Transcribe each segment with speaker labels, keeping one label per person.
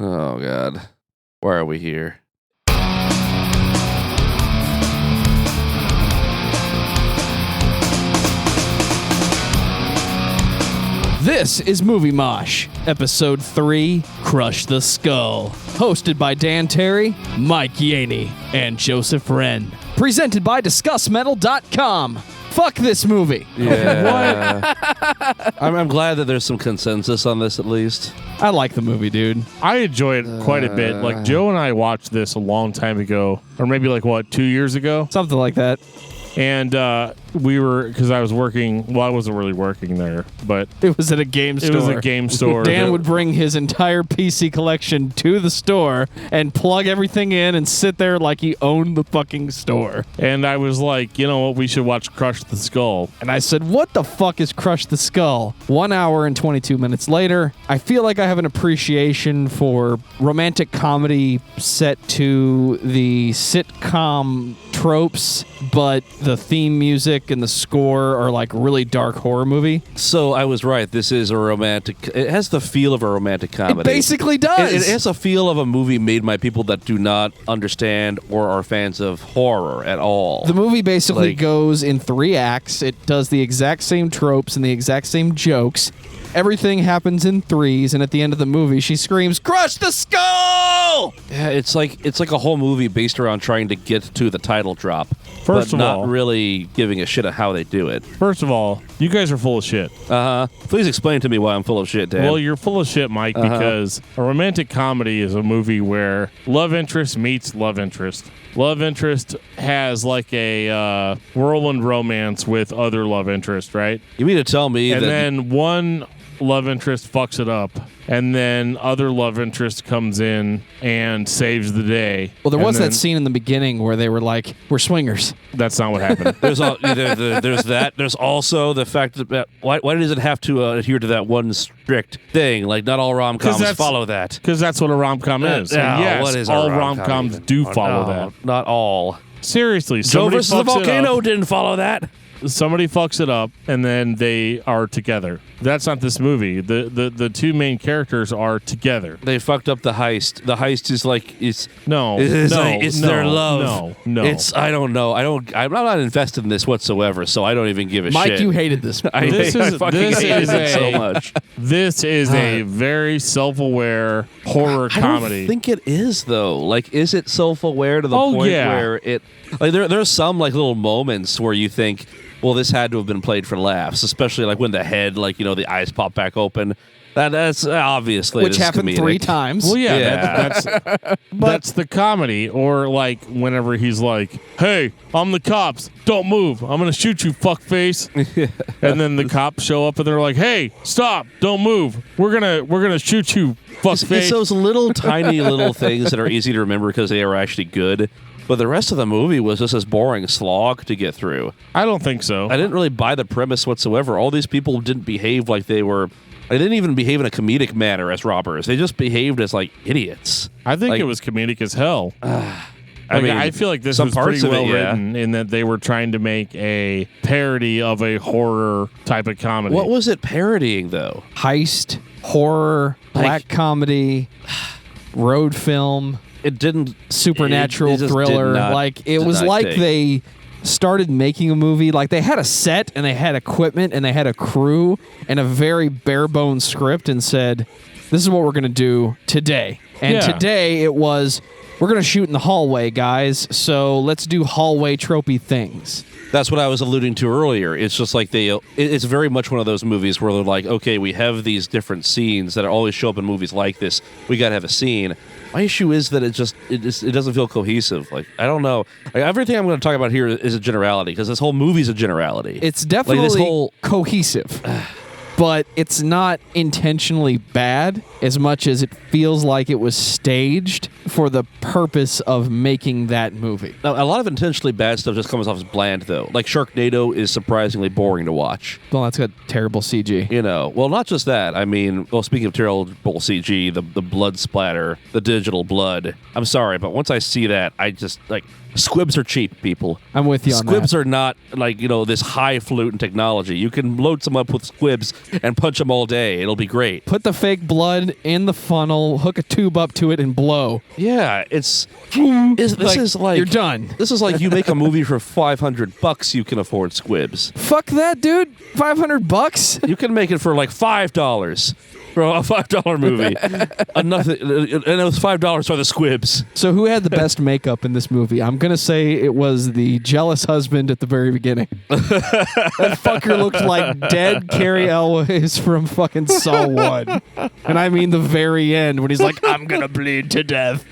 Speaker 1: Oh, God. Why are we here?
Speaker 2: This is Movie Mosh, Episode 3, Crush the Skull. Hosted by Dan Terry, Mike Yaney, and Joseph Wren. Presented by discussmetal.com. Fuck this movie.
Speaker 1: Yeah. What? I'm glad that there's some consensus on this at least.
Speaker 2: I like the movie, dude.
Speaker 3: I enjoy it quite a bit. Like, Joe and I watched this a long time ago, or maybe 2 years ago?
Speaker 2: Something like that.
Speaker 3: And we were, because I was working, well, I wasn't really working there, but
Speaker 2: it was at a game store.
Speaker 3: It was a game store.
Speaker 2: Dan would bring his entire PC collection to the store and plug everything in and sit there like he owned the fucking store.
Speaker 3: And I was like, you know what, we should watch Crush the Skull.
Speaker 2: And I said, what the fuck is Crush the Skull? 1 hour and 22 minutes later, I feel like I have an appreciation for romantic comedy set to the sitcom tropes, but the theme music and the score are like really dark horror movie.
Speaker 1: So I was right. This is a romantic. It has the feel of a romantic comedy.
Speaker 2: It basically does.
Speaker 1: It has a feel of a movie made by people that do not understand or are fans of horror at all.
Speaker 2: The movie basically goes in 3 acts. It does the exact same tropes and the exact same jokes. Everything happens in threes, and at the end of the movie, she screams, "Crush the skull!"
Speaker 1: Yeah, it's like a whole movie based around trying to get to the title drop,
Speaker 3: First
Speaker 1: but
Speaker 3: of
Speaker 1: not
Speaker 3: all,
Speaker 1: really giving a shit of how they do it.
Speaker 3: First of all, you guys are full of shit.
Speaker 1: Please explain to me why I'm full of shit, Dan.
Speaker 3: Well, you're full of shit, Mike, because a romantic comedy is a movie where love interest meets love interest. Love interest has like a whirlwind romance with other love interest, right?
Speaker 1: You mean to tell me
Speaker 3: and
Speaker 1: that...
Speaker 3: then one love interest fucks it up, and then other love interest comes in and saves the day.
Speaker 2: Well, there was that scene in the beginning where they were like, "We're swingers."
Speaker 3: That's not what happened.
Speaker 1: There's that. There's also the fact that why does it have to adhere to that one strict thing? Like, not all rom-coms follow that.
Speaker 3: Because that's what a rom-com is. And yes,
Speaker 1: what is
Speaker 3: all rom-coms do follow that.
Speaker 1: Not all.
Speaker 3: Seriously,
Speaker 1: Joe versus the Volcano didn't follow that.
Speaker 3: Somebody fucks it up, and then they are together. That's not this movie. The two main characters are together.
Speaker 1: They fucked up the heist. The heist is like it's their love.
Speaker 3: No.
Speaker 1: I don't know. I'm not invested in this whatsoever. So I don't even give a shit.
Speaker 2: Mike, you hated this.
Speaker 1: I fucking hated it so much.
Speaker 3: This is a very self-aware horror comedy.
Speaker 1: I don't think it is though. Like, is it self-aware to the point where it? Like, there's some like little moments where you think, well, this had to have been played for laughs, especially like when the head, the eyes pop back open. That's obviously
Speaker 2: which happened 3 times.
Speaker 3: Well, that's the comedy. Or like whenever he's like, "Hey, I'm the cops. Don't move. I'm gonna shoot you, fuckface." And then the cops show up and they're like, "Hey, stop! Don't move. We're gonna shoot you, fuckface."
Speaker 1: It's those little tiny little things that are easy to remember because they are actually good. But the rest of the movie was just this boring slog to get through.
Speaker 3: I don't think so.
Speaker 1: I didn't really buy the premise whatsoever. All these people didn't behave like they were... They didn't even behave in a comedic manner as robbers. They just behaved as, idiots.
Speaker 3: I think it was comedic as hell. I feel like this was pretty well written in that they were trying to make a parody of a horror type of comedy.
Speaker 1: What was it parodying, though?
Speaker 2: Heist, horror, black comedy, road film...
Speaker 1: It didn't...
Speaker 2: supernatural thriller. It was like they started making a movie. Like, they had a set and they had equipment and they had a crew and a very bare bones script and said, "This is what we're going to do today." And today it was, "We're going to shoot in the hallway, guys. So let's do hallway tropey things."
Speaker 1: That's what I was alluding to earlier. It's just like it's very much one of those movies where they're like, okay, we have these different scenes that always show up in movies like this. We got to have a scene. My issue is that it doesn't feel cohesive. Like, I don't know. Everything I'm going to talk about here is a generality because this whole movie's a generality.
Speaker 2: It's definitely cohesive. But it's not intentionally bad as much as it feels like it was staged for the purpose of making that movie.
Speaker 1: Now, a lot of intentionally bad stuff just comes off as bland, though. Like, Sharknado is surprisingly boring to watch.
Speaker 2: Well, that's got terrible CG.
Speaker 1: Well, not just that. I mean, speaking of terrible CG, the blood splatter, the digital blood. I'm sorry, but once I see that, I just, squibs are cheap, people.
Speaker 2: I'm with you on that.
Speaker 1: Squibs are not, this highfalutin technology. You can load some up with squibs and punch them all day. It'll be great.
Speaker 2: Put the fake blood in the funnel, hook a tube up to it, and blow.
Speaker 1: Yeah, this is like
Speaker 2: you're done.
Speaker 1: This is like you make a movie for $500, you can afford squibs.
Speaker 2: Fuck that, dude. $500?
Speaker 1: You can make it for like $5 for a $5 movie. Nothing, and it was $5 for the squibs.
Speaker 2: So who had the best makeup in this movie? I'm gonna say it was the jealous husband at the very beginning. That fucker looked like dead Carrie Elways from fucking Saw 1. And I mean the very end when he's like, I'm gonna bleed to death.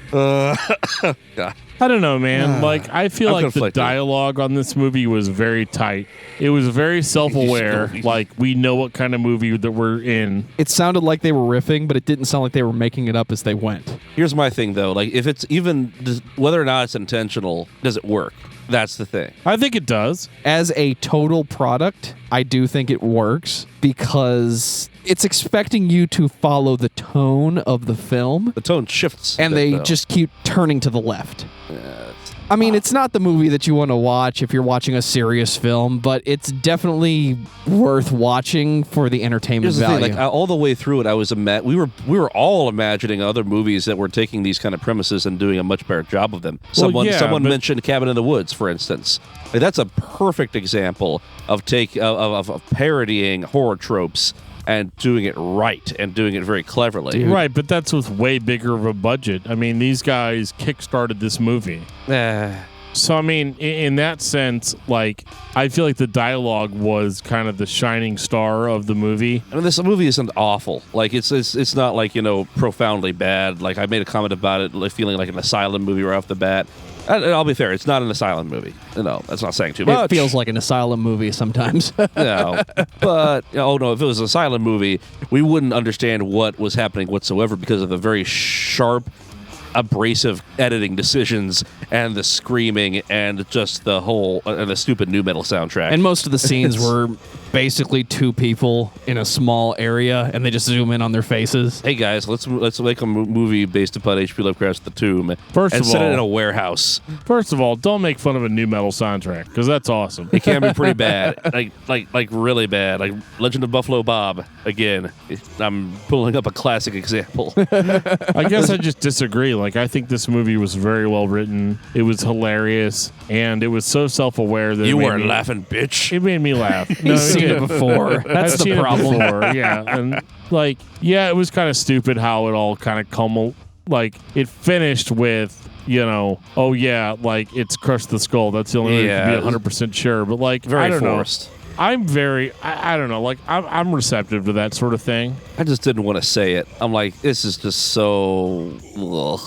Speaker 3: I don't know, man. Like, I feel like the
Speaker 1: conflicted.
Speaker 3: dialogue on this movie was very tight. It was very self-aware. Like, we know what kind of movie that we're in.
Speaker 2: It sounded like they were riffing, but it didn't sound like they were making it up as they went.
Speaker 1: Here's my thing, though. Like, if it's even whether or not it's intentional, does it work? That's the thing.
Speaker 3: I think it does.
Speaker 2: As a total product, I do think it works because it's expecting you to follow the tone of the film.
Speaker 1: The tone shifts.
Speaker 2: And they just keep turning to the left. I mean, it's not the movie that you want to watch if you're watching a serious film, but it's definitely worth watching for the entertainment
Speaker 1: Here's the
Speaker 2: value.
Speaker 1: thing, like all the way through it, we were all imagining other movies that were taking these kind of premises and doing a much better job of them. Someone mentioned Cabin in the Woods, for instance. Like, that's a perfect example of parodying horror tropes and doing it right and doing it very cleverly.
Speaker 3: Dude. Right, but that's with way bigger of a budget. I mean, these guys kickstarted this movie. So, I mean, in that sense, like, I feel like the dialogue was kind of the shining star of the movie.
Speaker 1: I mean, this movie isn't awful. Like, it's not like, profoundly bad. Like, I made a comment about it like, feeling like an asylum movie right off the bat. I'll be fair. It's not an asylum movie. No, that's not saying too much.
Speaker 2: It feels like an asylum movie sometimes.
Speaker 1: No, but if it was an asylum movie, we wouldn't understand what was happening whatsoever because of the very sharp, abrasive editing decisions and the screaming and just the whole the stupid nu metal soundtrack.
Speaker 2: And most of the scenes were basically two people in a small area, and they just zoom in on their faces.
Speaker 1: Hey guys, let's make a movie based upon H.P. Lovecraft's The Tomb and set it in a warehouse.
Speaker 3: First of all, don't make fun of a nu metal soundtrack because that's awesome.
Speaker 1: It can be pretty bad, like really bad. Like Legend of Buffalo Bob. Again, I'm pulling up a classic example.
Speaker 3: I guess I just disagree. Like, I think this movie was very well written. It was hilarious, and it was so self-aware that
Speaker 1: you weren't laughing, bitch.
Speaker 3: It made me laugh.
Speaker 2: You've seen it before. That's the problem.
Speaker 3: Yeah, and it was kind of stupid how it all kind of it finished with, oh yeah, like it's crushed the skull. That's the only way to be 100% sure. But like,
Speaker 1: very
Speaker 3: I don't
Speaker 1: forced.
Speaker 3: know. I'm very, I don't know, like, I'm receptive to that sort of thing.
Speaker 1: I just didn't want to say it. I'm like, this is just so... Ugh.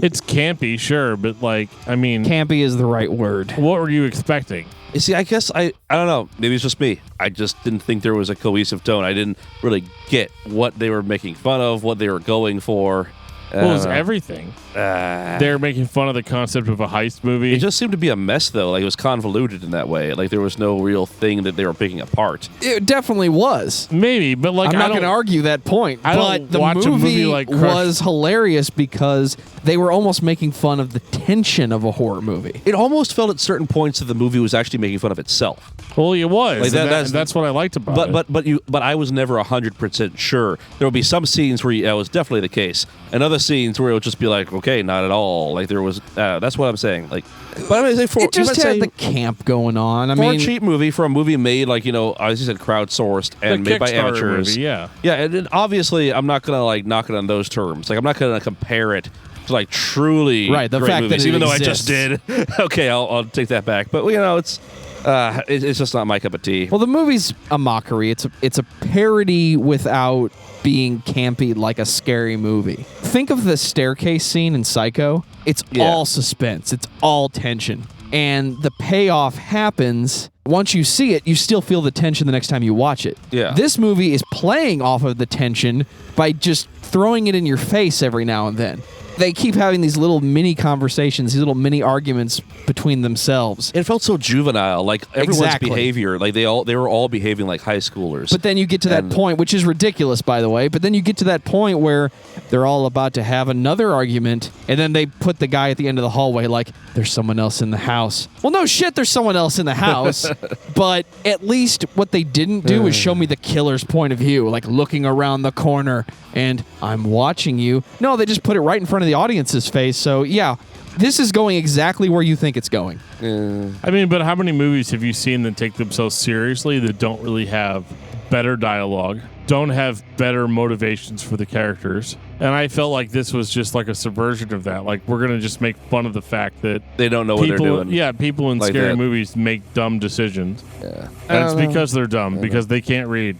Speaker 3: It's campy, sure, but like, I mean...
Speaker 2: Campy is the right word.
Speaker 3: What were you expecting?
Speaker 1: You see, I guess I don't know. Maybe it's just me. I just didn't think there was a cohesive tone. I didn't really get what they were making fun of, what they were going for.
Speaker 3: Well, it was everything. They were making fun of the concept of a heist movie.
Speaker 1: It just seemed to be a mess, though. Like, it was convoluted in that way. Like, there was no real thing that they were picking apart.
Speaker 2: It definitely was.
Speaker 3: Maybe, but like,
Speaker 2: I'm not going to argue that point.
Speaker 3: But
Speaker 2: the movie was hilarious because they were almost making fun of the tension of a horror movie.
Speaker 1: It almost felt at certain points that the movie was actually making fun of itself.
Speaker 3: Well, it was.
Speaker 1: Like
Speaker 3: that's what I liked about it.
Speaker 1: But I was never 100% sure. There would be some scenes where that was definitely the case, and other scenes where it would just be like, okay, not at all. Like there was. That's what I'm saying. Like, but I mean,
Speaker 2: it just had the camp going on. I mean,
Speaker 1: a cheap movie for a movie made like as you said, crowdsourced and made by amateurs.
Speaker 3: Movie, yeah.
Speaker 1: And obviously, I'm not gonna like knock it on those terms. Like I'm not gonna compare it to like truly
Speaker 2: the
Speaker 1: great
Speaker 2: fact
Speaker 1: movies,
Speaker 2: that
Speaker 1: even though
Speaker 2: exists.
Speaker 1: I just did. Okay, I'll take that back. But it's just not my cup of tea.
Speaker 2: Well, the movie's a mockery. It's a parody without being campy like a scary movie. Think of the staircase scene in Psycho. It's all suspense. It's all tension. And the payoff happens. Once you see it, you still feel the tension the next time you watch it.
Speaker 1: Yeah.
Speaker 2: This movie is playing off of the tension by just throwing it in your face every now and then. they keep having these little mini conversations, these little mini arguments between themselves.
Speaker 1: It felt so juvenile, like everyone's
Speaker 2: Exactly.
Speaker 1: behavior, like they were all behaving like high schoolers.
Speaker 2: But then you get to that point, which is ridiculous, by the way, but then you get to that point where they're all about to have another argument, and then they put the guy at the end of the hallway like, there's someone else in the house. Well, no shit, there's someone else in the house, but at least what they didn't do is show me the killer's point of view, like looking around the corner, and I'm watching you. No, they just put it right in front of the audience's face, so yeah, this is going exactly where you think it's going.
Speaker 3: I mean, but how many movies have you seen that take themselves seriously that don't really have better dialogue, don't have better motivations for the characters? And I felt like this was just like a subversion of that. Like, we're going to just make fun of the fact that
Speaker 1: they don't know what they're doing.
Speaker 3: Yeah, people in
Speaker 1: like
Speaker 3: scary
Speaker 1: that.
Speaker 3: movies make dumb decisions.
Speaker 1: Yeah.
Speaker 3: And it's because they're dumb, because they can't read.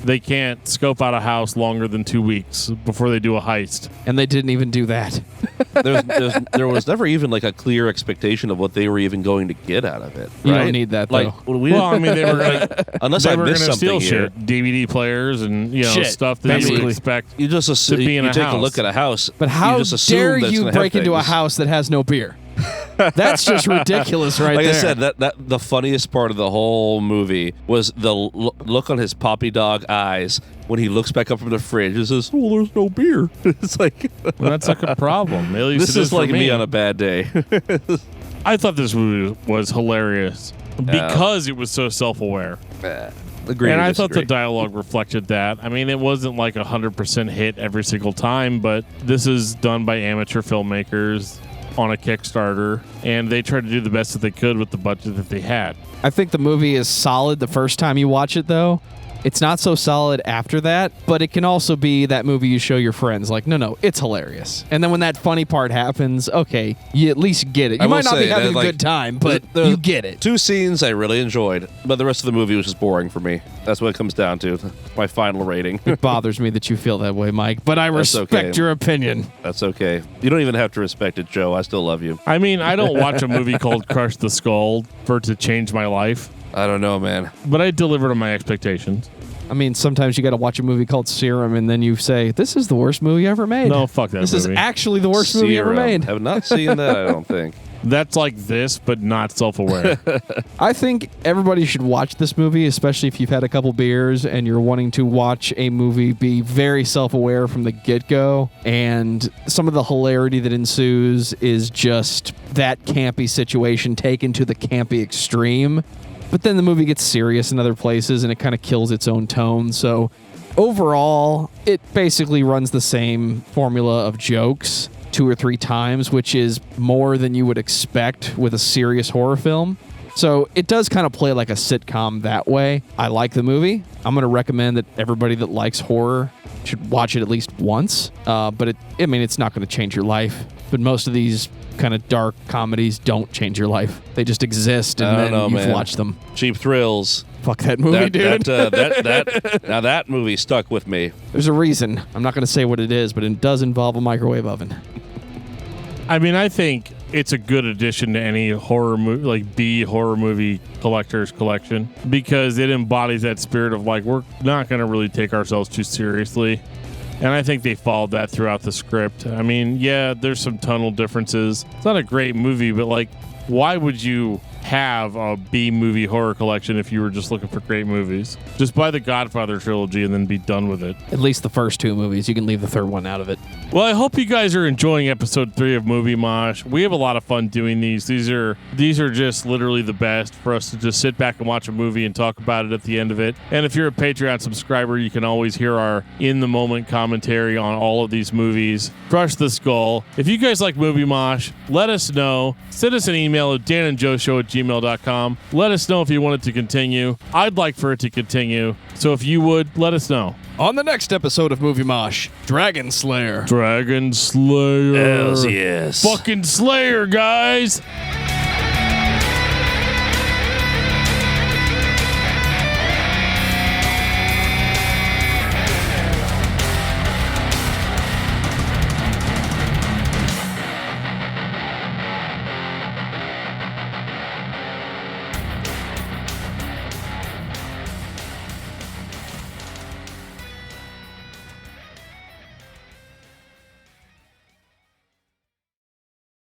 Speaker 3: They can't scope out a house longer than 2 weeks before they do a heist.
Speaker 2: And they didn't even do that.
Speaker 1: There was never even like a clear expectation of what they were even going to get out of it.
Speaker 2: You
Speaker 1: right?
Speaker 2: don't need that,
Speaker 1: like,
Speaker 2: though.
Speaker 3: Well, I mean, they were like,
Speaker 1: unless
Speaker 3: they
Speaker 1: I
Speaker 3: were
Speaker 1: missed
Speaker 3: going to
Speaker 1: something
Speaker 3: steal
Speaker 1: here.
Speaker 3: shit, DVD players and
Speaker 2: Shit,
Speaker 3: stuff that you
Speaker 2: basically.
Speaker 3: would expect.
Speaker 1: You just assume,
Speaker 3: To be in
Speaker 1: you
Speaker 3: a
Speaker 1: take
Speaker 3: house.
Speaker 1: a look at a house.
Speaker 2: But how
Speaker 1: you just assume
Speaker 2: dare
Speaker 1: that it's
Speaker 2: you
Speaker 1: gonna have
Speaker 2: break into a
Speaker 1: things.
Speaker 2: house that has no beer? That's just ridiculous right
Speaker 1: Like
Speaker 2: there.
Speaker 1: I said, that the funniest part of the whole movie was the look on his puppy dog eyes when he looks back up from the fridge and says, "Oh, there's no beer." It's like
Speaker 3: Well, that's like a problem. At least
Speaker 1: this
Speaker 3: it
Speaker 1: is
Speaker 3: for
Speaker 1: like me on a bad day.
Speaker 3: I thought this movie was hilarious because it was so self-aware.
Speaker 1: Agree
Speaker 3: And
Speaker 1: to
Speaker 3: I thought the
Speaker 1: disagree.
Speaker 3: dialogue reflected that. I mean, it wasn't like 100% hit every single time, but this is done by amateur filmmakers on a Kickstarter, and they tried to do the best that they could with the budget that they had.
Speaker 2: I think the movie is solid the first time you watch it, though. It's not so solid after that, but it can also be that movie you show your friends. Like, no, it's hilarious. And then when that funny part happens, okay, you at least get it. You
Speaker 1: I
Speaker 2: might
Speaker 1: will
Speaker 2: not be
Speaker 1: say
Speaker 2: having
Speaker 1: that,
Speaker 2: a good time, but
Speaker 1: there-
Speaker 2: you get it.
Speaker 1: 2 scenes I really enjoyed, but the rest of the movie was just boring for me. That's what it comes down to. My final rating.
Speaker 2: It bothers me that you feel that way, Mike, but I
Speaker 1: That's
Speaker 2: respect
Speaker 1: okay.
Speaker 2: your opinion.
Speaker 1: That's okay. You don't even have to respect it, Joe. I still love you.
Speaker 3: I mean, I don't watch a movie called Crush the Skull for it to change my life,
Speaker 1: I don't know, man.
Speaker 3: but I delivered on my expectations.
Speaker 2: I mean, sometimes you got to watch a movie called Serum, and then you say, this is the worst movie ever made.
Speaker 3: No, fuck that
Speaker 2: This
Speaker 3: movie.
Speaker 2: is actually the worst movie ever
Speaker 1: Serum.
Speaker 2: made.
Speaker 1: Have not seen that, I don't think.
Speaker 3: That's like this, but not self-aware.
Speaker 2: I think everybody should watch this movie, especially if you've had a couple beers and you're wanting to watch a movie be very self-aware from the get-go. And some of the hilarity that ensues is just that campy situation taken to the campy extreme. But then the movie gets serious in other places and it kind of kills its own tone. So overall, it basically runs the same formula of jokes 2 or 3 times, which is more than you would expect with a serious horror film. So it does kind of play like a sitcom that way. I like the movie. I'm going to recommend that everybody that likes horror should watch it at least once. But it's not going to change your life. But most of these kind of dark comedies don't change your life. They just exist, and then you've
Speaker 1: man.
Speaker 2: watched them.
Speaker 1: Cheap Thrills.
Speaker 2: Fuck that movie, dude.
Speaker 1: Now that movie stuck with me.
Speaker 2: There's a reason. I'm not going to say what it is, but it does involve a microwave oven.
Speaker 3: I mean, I think it's a good addition to any horror movie, like B horror movie collector's collection, because it embodies that spirit of like, we're not going to really take ourselves too seriously. And I think they followed that throughout the script. I mean, yeah, there's some tonal differences. It's not a great movie, but like, why would you have a B movie horror collection if you were just looking for great movies? Just buy the Godfather trilogy and then be done with it.
Speaker 2: At least the first 2 movies. You can leave the third one out of it.
Speaker 3: Well, I hope you guys are enjoying episode 3 of Movie Mosh. We have a lot of fun doing these. These are just literally the best for us to just sit back and watch a movie and talk about it at the end of it. And if you're a Patreon subscriber, you can always hear our in-the-moment commentary on all of these movies. Crush the Skull. If you guys like Movie Mosh, let us know. Send us an email at danandjoeshow@gmail.com. Let us know if you want it to continue. I'd like for it to continue. So if you would, let us know.
Speaker 2: On the next episode of Movie Mosh, Dragon Slayer.
Speaker 3: Dragon Slayer.
Speaker 1: Hells yes.
Speaker 3: Fucking Slayer, guys.